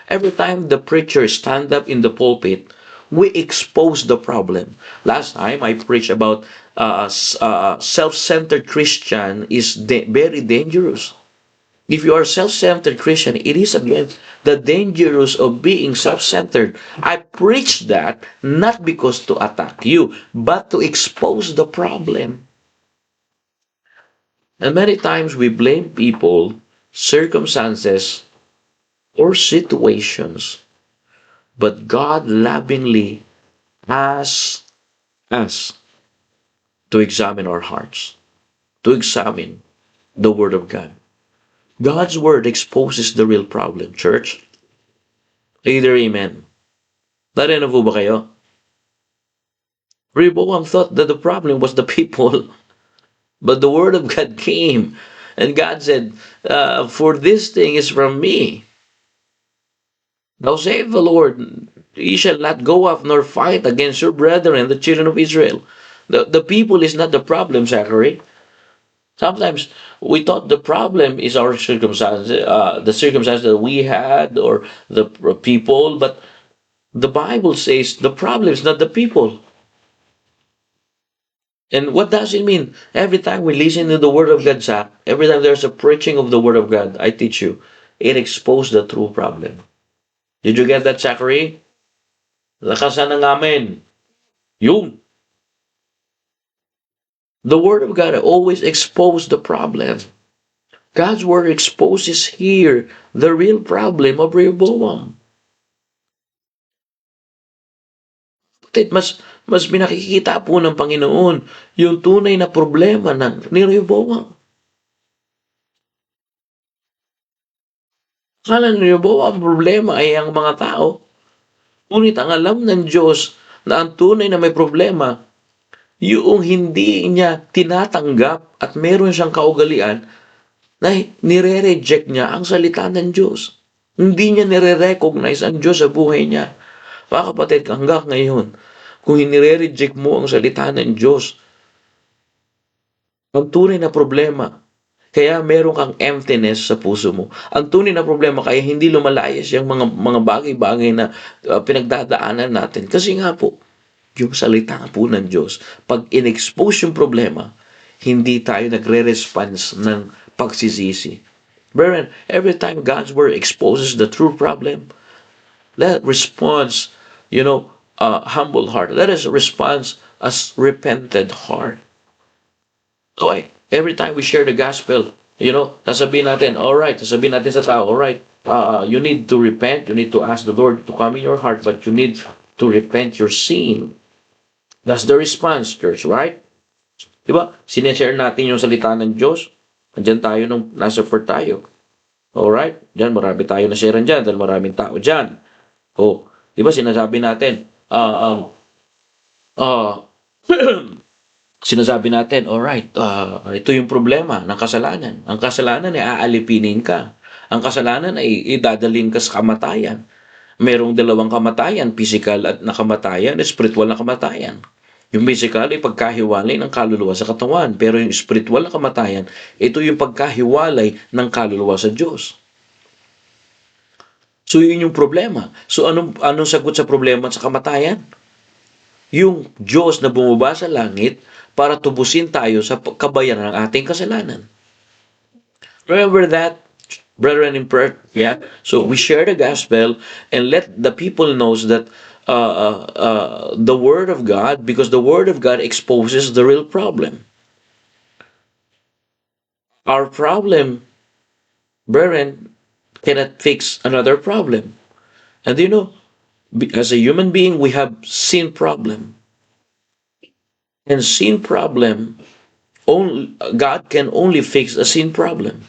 Every time the preacher stand up in the pulpit, we expose the problem. Last time I preached about self-centered Christian is very dangerous. If you are self-centered Christian, it is again the dangerous of being self-centered. I preach that not because to attack you, but to expose the problem. And many times we blame people, circumstances, or situations. But God lovingly asks us to examine our hearts, to examine the Word of God. God's Word exposes the real problem, church. Either amen. Narinig po ba kayo? Rehoboam thought that the problem was the people. But the Word of God came. And God said, for this thing is from me. Now save the Lord, ye shall not go up nor fight against your brethren, the children of Israel. The people is not the problem, Zachary. Sometimes we thought the problem is our circumstances, the circumstances that we had, or the people, but the Bible says the problem is not the people. And what does it mean? Every time we listen to the Word of God, Zach, every time there's a preaching of the Word of God, I teach you, it exposes the true problem. Did you get that, Zachary? Lakasan ng amen. Yung. The Word of God always exposes the problem. God's Word exposes here the real problem of Rehoboam. Mas pinakikita po ng Panginoon yung tunay na problema ni Rehoboam. Akala ni Rehoboam ang problema ay ang mga tao. Ngunit ang alam ng Diyos na ang tunay na may problema yung hindi niya tinatanggap at meron siyang kaugalian na nire-reject niya ang salita ng Diyos. Hindi niya nire-recognize ang Diyos sa buhay niya. Mga kapatid, hanggang ngayon, kung nire-reject mo ang salita ng Diyos, ang tunay na problema, kaya meron kang emptiness sa puso mo. Ang tunay na problema, kaya hindi lumalayas yung mga bagay-bagay na pinagdadaanan natin. Kasi nga po, yung salita po ng Diyos, pag in-expose yung problema, hindi tayo nagre-response ng pagsisisi. Brethren, every time God's Word exposes the true problem, let response, humble heart. Let us respond as repented heart. Okay, every time we share the gospel, sasabihin natin, alright, sasabihin natin sa tao, alright, you need to repent, you need to ask the Lord to come in your heart, but you need to repent your sin. That's the response, church, right? Diba? Sineshare natin yung salita ng Diyos. Andyan tayo nung nasa fort tayo. Alright? Diyan, marami tayo na share dyan, dahil maraming tao dyan. Diba, sinasabi natin, sinasabi natin, alright, ito yung problema ng kasalanan. Ang kasalanan ay aalipinin ka. Ang kasalanan ay idadaling ka sa kamatayan. Merong dalawang kamatayan, physical at na kamatayan, spiritual na kamatayan. Yung physical ay pagkahiwalay ng kaluluwa sa katawan. Pero yung spiritual na kamatayan, ito yung pagkahiwalay ng kaluluwa sa Diyos. So yun yung problema. So anong sagot sa problema sa kamatayan? Yung Diyos na bumaba sa langit para tubusin tayo sa kabayaran ng ating kasalanan. Remember that, brethren in prayer? Yeah? So we share the gospel and let the people knows that the Word of God, because the Word of God exposes the real problem. Our problem, brethren, cannot fix another problem. And as a human being, we have sin problem. And sin problem, God can only fix a sin problem.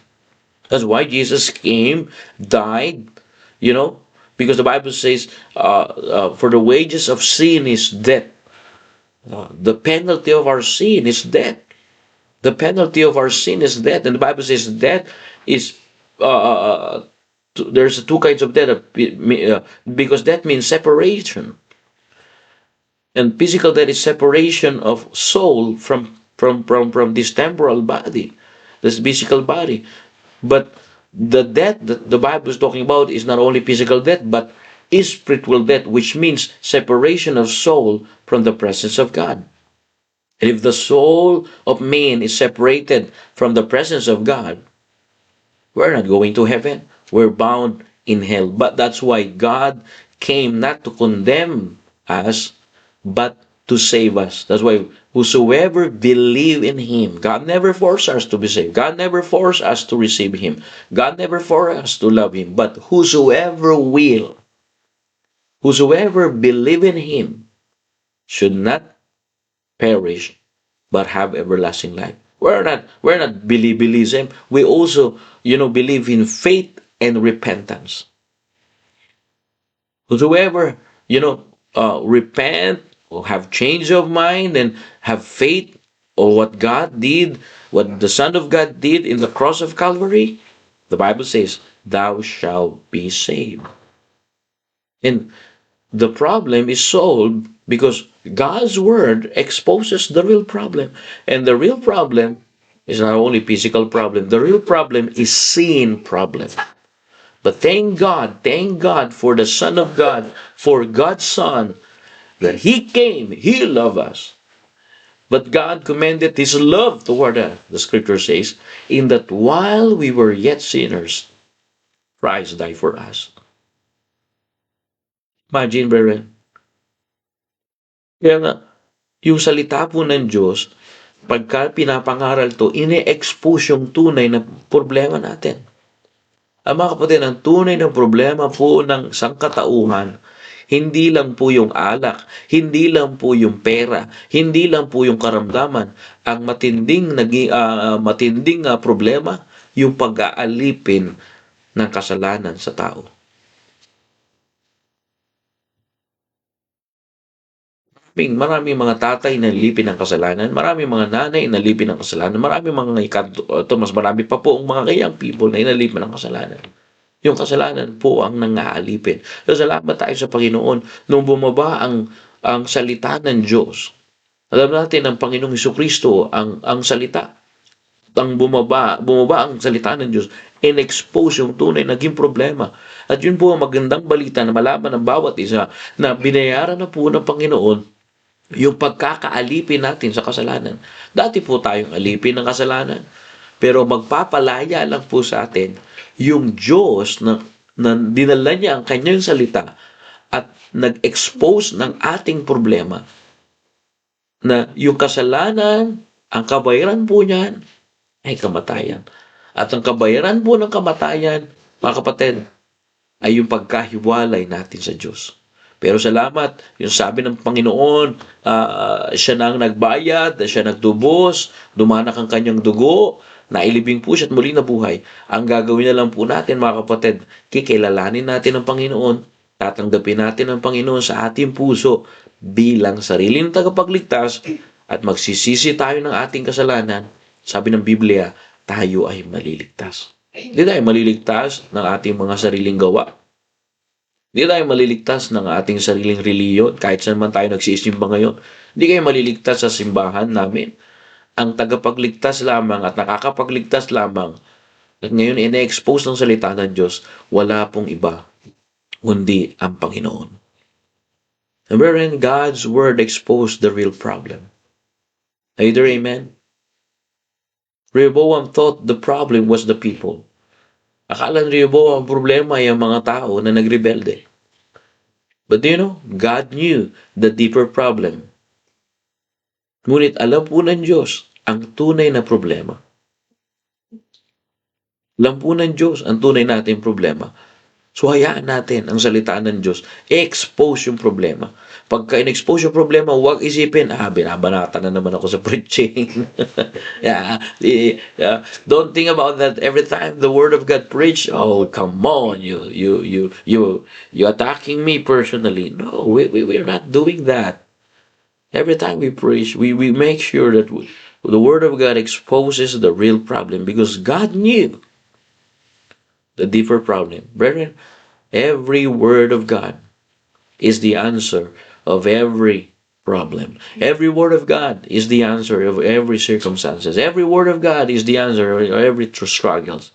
That's why Jesus came, died, because the Bible says, for the wages of sin is death. The penalty of our sin is death. The penalty of our sin is death. And the Bible says death is, there's two kinds of death, because death means separation. And physical death is separation of soul from this temporal body, this physical body. But the death that the Bible is talking about is not only physical death, but is spiritual death, which means separation of soul from the presence of God. And if the soul of man is separated from the presence of God, we're not going to heaven. We're bound in hell. But that's why God came not to condemn us, but to save us. That's why whosoever believe in Him, God never forced us to be saved. God never forced us to receive Him. God never forced us to love Him. But whosoever believe in Him should not perish, but have everlasting life. We're not believism. We also, believe in faith and repentance. Whosoever, repent or have change of mind and have faith or what God did, what the Son of God did in the cross of Calvary, the Bible says, thou shalt be saved. And the problem is solved because God's Word exposes the real problem. And the real problem is not only physical problem. The real problem is sin problem. But thank God for the Son of God, for God's Son, that He came, He loved us. But God commended His love toward us, the Scripture says, in that while we were yet sinners, Christ died for us. Imagine, brethren. Kaya nga, yung salita po ng Diyos, pagka pinapangaral to, ine-expose yung tunay na problema natin. Ang mga kapatid, ang tunay na problema po ng sangkatauhan, hindi lang po yung alak, hindi lang po yung pera, hindi lang po yung karamdaman. Ang matinding problema, yung pag-aalipin ng kasalanan sa tao. Maraming mga tatay na nalipin ng kasalanan, maraming mga nanay na nalipin ng kasalanan, maraming mga mas marami pa po ang mga young people na inalipin ng kasalanan. Yung kasalanan po ang nangaalipin. So, salamat tayo sa Panginoon nung bumaba ang salita ng Diyos. Alam natin ang Panginoong Hesukristo ang salita. Ang bumaba ang salita ng Diyos, in-expose yung tunay naging problema. At yun po ang magandang balita na malaman ng bawat isa na binayaran na po ng Panginoon yung pagkakaalipin natin sa kasalanan. Dati po tayong alipin ng kasalanan, pero magpapalaya lang po sa atin yung Diyos na dinala niya ang kanyang salita at nag-expose ng ating problema na yung kasalanan, ang kabayaran po niyan ay kamatayan. At ang kabayaran po ng kamatayan, mga kapatid, ay yung pagkahiwalay natin sa Diyos. Pero salamat, yung sabi ng Panginoon, siya na ang nagbayad, siya nagtubos, dumanak ang kanyang dugo, nailibing po siya at muli na buhay. Ang gagawin na lang po natin, mga kapatid, kikilalanin natin ang Panginoon, tatanggapin natin ang Panginoon sa ating puso bilang sariling tagapagligtas at magsisisi tayo ng ating kasalanan. Sabi ng Biblia, tayo ay maliligtas. Hindi tayo maliligtas ng ating mga sariling gawa. Hindi tayo maliligtas ng ating sariling reliyon kahit saan man tayo nagsisimba ngayon. Hindi kayo maliligtas sa simbahan namin. Ang tagapagligtas lamang at nakakapagligtas lamang at ngayon ina-expose ng salita ng Diyos, wala pong iba kundi ang Panginoon. Wherein God's Word exposed the real problem. Are you there, amen? Rehoboam thought the problem was the people. Akala ni Rehoboam ang problema ay ang mga tao na nagrebelde. But do you know, God knew the deeper problem. Ngunit alam po ng Diyos ang tunay na problema. Alam po ng Diyos ang tunay nating problema. So hayaan natin ang salita ng Diyos, expose yung problema. Pagka in-expose yung problema, huwag isipin, binabanata na naman ako sa preaching. Don't think about that every time the Word of God preach. Oh, come on, you attacking me personally. No, we're not doing that. Every time we preach, we make sure that the Word of God exposes the real problem because God knew the deeper problem. Brethren, every Word of God is the answer of every problem. Every Word of God is the answer of every circumstances. Every Word of God is the answer of every struggles.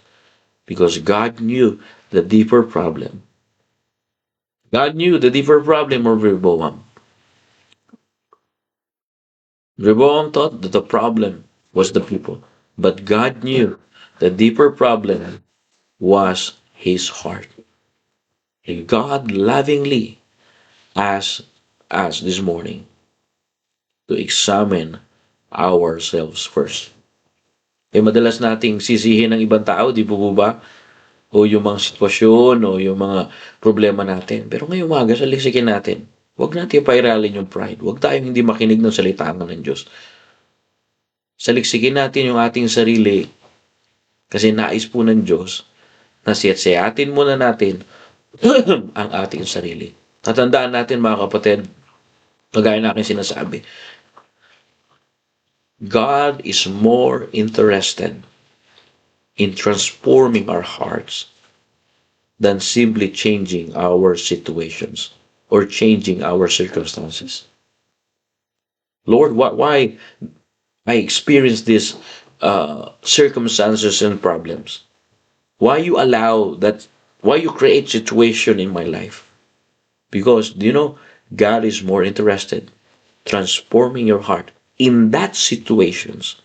Because God knew the deeper problem. God knew the deeper problem of Rehoboam. Rehoboam thought that the problem was the people. But God knew the deeper problem was his heart. And God lovingly asked us this morning to examine ourselves first. Madalas nating sisihin ng ibang tao, di po ba? O yung mga sitwasyon, o yung mga problema natin. Pero ngayong umaga, saliksikin natin. Huwag natin pairalin yung pride. Huwag tayong hindi makinig ng salita ng Diyos. Saliksikin natin yung ating sarili kasi nais po ng Diyos na siyatin muna natin ang ating sarili. Tatandaan natin, mga kapatid, kagaya na aking sinasabi, God is more interested in transforming our hearts than simply changing our situations or changing our circumstances. Lord, why I experience these circumstances and problems? Why you create situation in my life? Because, God is more interested transforming your heart in that situations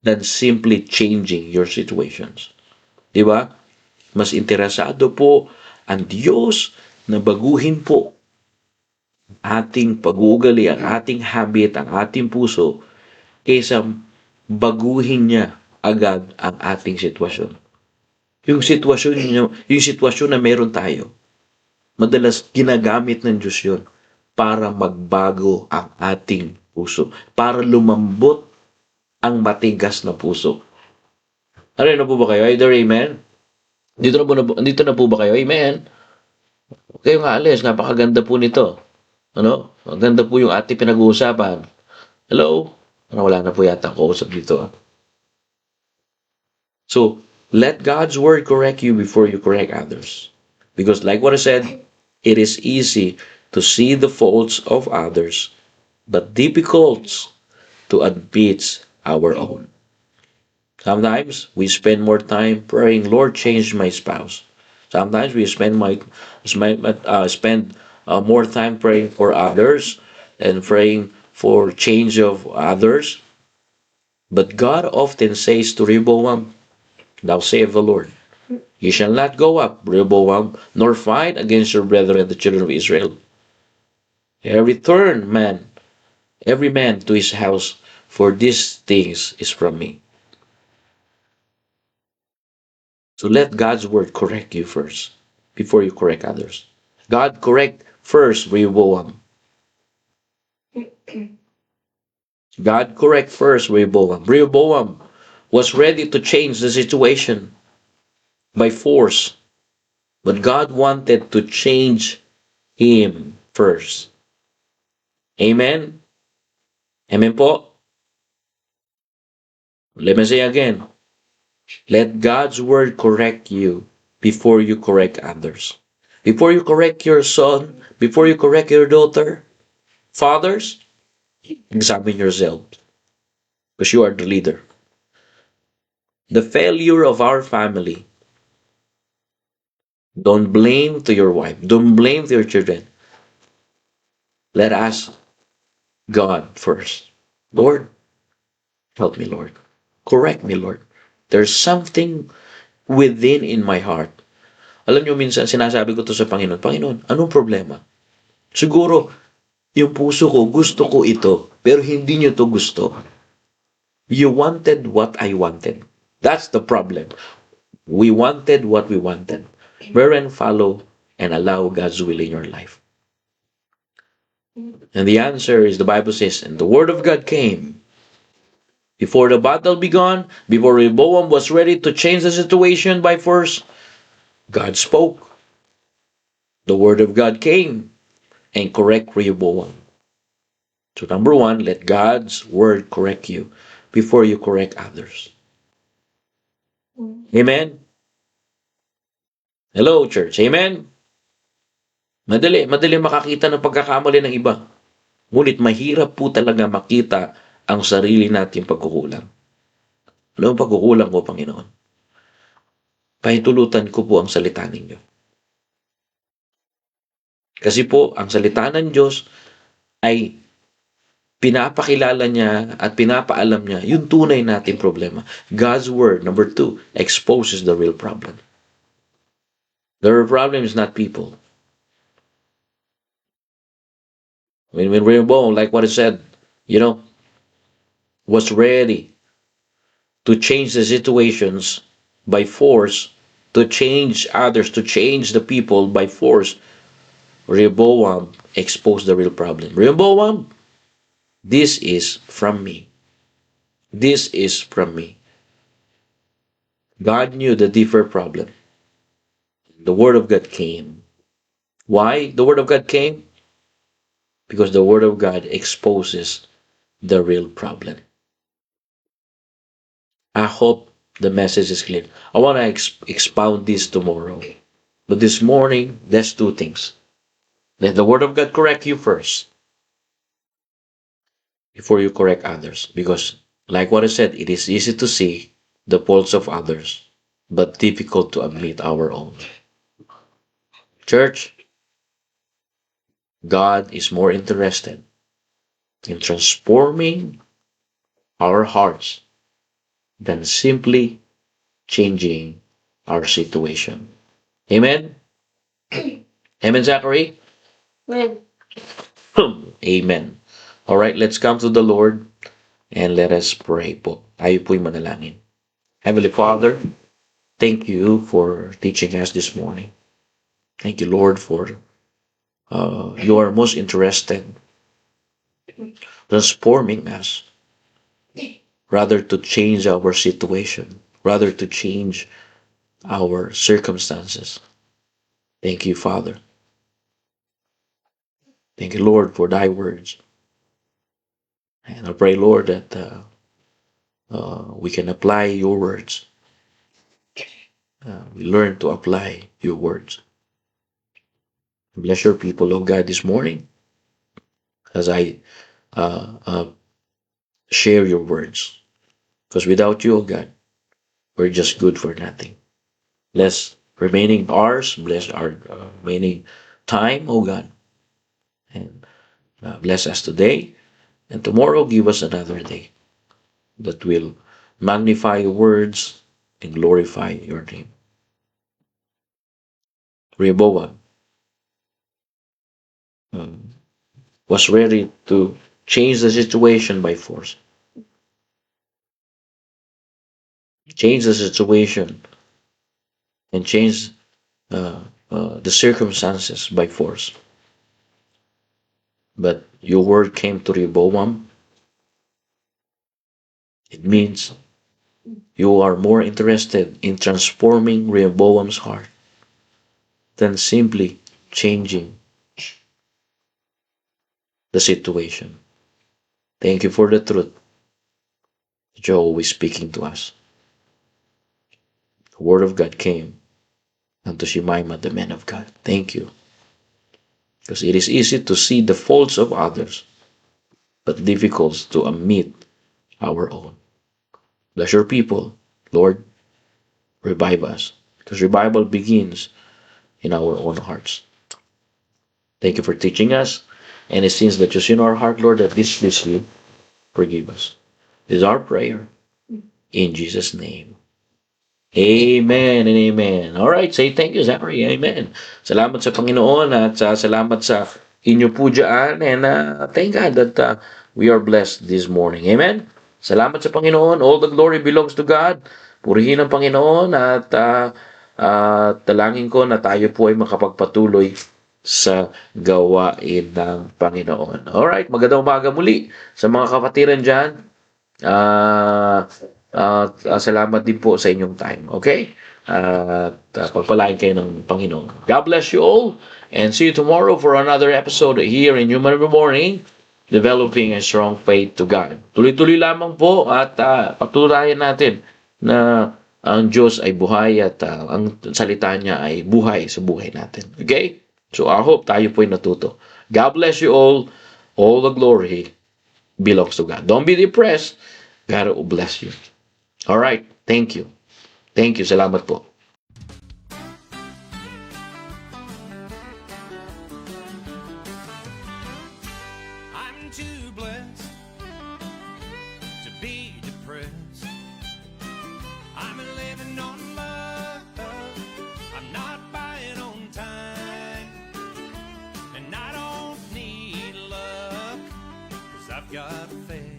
than simply changing your situations. Diba? Mas interesado po ang Diyos na baguhin po ating pag-uugali, ang ating habit, ang ating puso, kaysa baguhin niya agad ang ating sitwasyon. Yung sitwasyon na meron tayo, madalas ginagamit ng Diyos yun para magbago ang ating puso, para lumambot ang matigas na puso. Ano na po ba kayo? Either amen? Dito na po ba kayo? Amen? Kayo nga alis, napakaganda po nito. Ano? Ang ganda po yung ating pinag-uusapan. Hello? Parang wala na po yata ang kausap dito. So, let God's word correct you before you correct others. Because like what I said, it is easy to see the faults of others, but difficult to admit our own. Sometimes we spend more time praying, Lord, change my spouse. Sometimes we spend more time praying for others and praying for change of others. But God often says to Rehoboam, thou saith the Lord, ye shall not go up, Rehoboam, nor fight against your brethren, the children of Israel. Return, man, every man to his house, for these things is from me. So let God's word correct you first, before you correct others. God correct first Rehoboam. God correct first Rehoboam. Rehoboam was ready to change the situation by force, but God wanted to change him first. Amen? Amen po? Let me say again. Let God's word correct you before you correct others. Before you correct your son, before you correct your daughter, fathers, examine yourself because you are the leader. The failure of our family, don't blame to your wife, don't blame to your children. Let us God first. Lord, help me, Lord. Correct me, Lord. There's something within in my heart. Alam nyo, minsan sinasabi ko to sa Panginoon, Panginoon, anong problema? Siguro, yung puso ko, gusto ko ito, pero hindi nyo to gusto. You wanted what I wanted. That's the problem. We wanted what we wanted. Wherein follow and allow God's will in your life. And the answer is the Bible says, and the word of God came. Before the battle began, before Rehoboam was ready to change the situation by force, God spoke. The word of God came and correct Rehoboam. So number one, let God's word correct you before you correct others. Amen? Hello, church. Amen? Madali makakita ng pagkakamali ng iba. Ngunit mahirap po talaga makita ang sarili nating pagkukulang. Ano ang pagkukulang ko, Panginoon? Pahintulutan ko po ang salita ninyo. Kasi po, ang salita ng Diyos ay pinapakilala niya at pinapaalam niya yung tunay nating problema. God's word, number two, exposes the real problem. The real problem is not people. When Rehoboam, like what it said, was ready to change the situations by force, to change others, to change the people by force, Rehoboam exposed the real problem. Rehoboam, this is from me. This is from me. God knew the deeper problem. The word of God came. Why the word of God came? Because the word of God exposes the real problem. I hope the message is clear. I want to expound this tomorrow. But this morning, there's two things. Let the word of God correct you first before you correct others. Because, like what I said, it is easy to see the faults of others, but difficult to admit our own. Church, God is more interested in transforming our hearts than simply changing our situation. Amen? Amen, Zachary? Amen. Amen. All right, let's come to the Lord and let us pray po. Tayo po'y manalangin. Heavenly Father, thank you for teaching us this morning. Thank you, Lord, for you are most interested transforming us rather to change our situation, rather to change our circumstances. Thank you, Father. Thank you, Lord, for thy words. And I pray, Lord, that we can apply your words. We learn to apply your words. Bless your people, oh God, this morning as I share your words. Because without you, oh God, we're just good for nothing. Bless remaining hours, bless our remaining time, oh God. And bless us today. And tomorrow, give us another day that will magnify your words and glorify your name. Rehoboam was ready to change the situation by force. Change the situation and change the circumstances by force. But your word came to Rehoboam. It means you are more interested in transforming Rehoboam's heart than simply changing the situation. Thank you for the truth that you're always speaking to us. The word of God came unto Shemaiah, the man of God. Thank you. Because it is easy to see the faults of others, but difficult to admit our own. Bless your people, Lord. Revive us. Because revival begins in our own hearts. Thank you for teaching us. And it seems that you see in our heart, Lord, that this pleases you. Forgive us. This is our prayer. In Jesus' name. Amen and amen. All right, say thank you, Zachary. Amen. Salamat sa Panginoon at salamat sa inyo po dyan. And thank God that we are blessed this morning. Amen. Salamat sa Panginoon. All the glory belongs to God. Purihin ang Panginoon at talangin ko na tayo po ay makapagpatuloy sa gawain ng Panginoon. All right, magandang umaga muli sa mga kapatiran dyan. Salamat din po sa inyong time. Okay? Pagpalain kayo ng Panginoon. God bless you all and see you tomorrow for another episode here in Human Every Morning, Developing a Strong Faith to God. Tuloy-tuloy lamang po at patunayan natin na ang Diyos ay buhay at ang salita niya ay buhay sa buhay natin. Okay? So I hope tayo po ay natuto. God bless you all. All the glory belongs to God. Don't be depressed. God will bless you. All right. Thank you. Thank you. Salamat po. I'm too blessed to be depressed. I'm living on love. I'm not buying on time. And I don't need luck, 'cause I've got faith.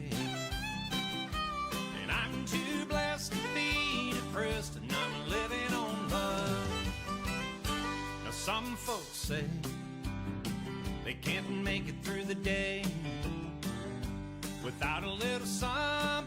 Too blessed to be depressed, and I'm living on love. Now some folks say they can't make it through the day without a little something